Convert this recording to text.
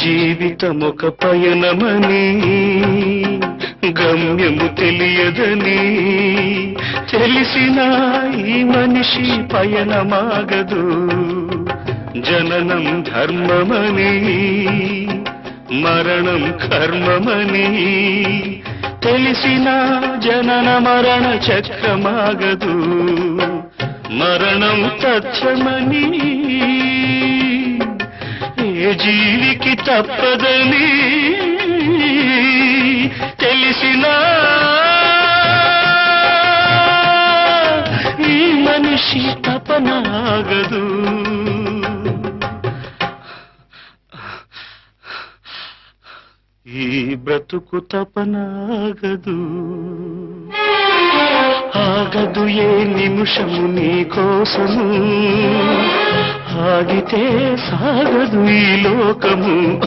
జీవితమొక పయనమని గమ్యము తెలియదని తెలిసిన ఈ మనిషి పయనమాగదు. జననం ధర్మమని మరణం కర్మమని తెలిసిన జనన మరణ చక్రమాగదు. మరణం తథ్యమని ఏ జీవికి తప్పదని తెలిసిన ఈ మనిషి తపనాగదు. ఈ బ్రతుకు తపనాగదు. ఆగదు ఏ నిమిషము నీ కోసము, ఆగితే సాగదు ఈ లోకము.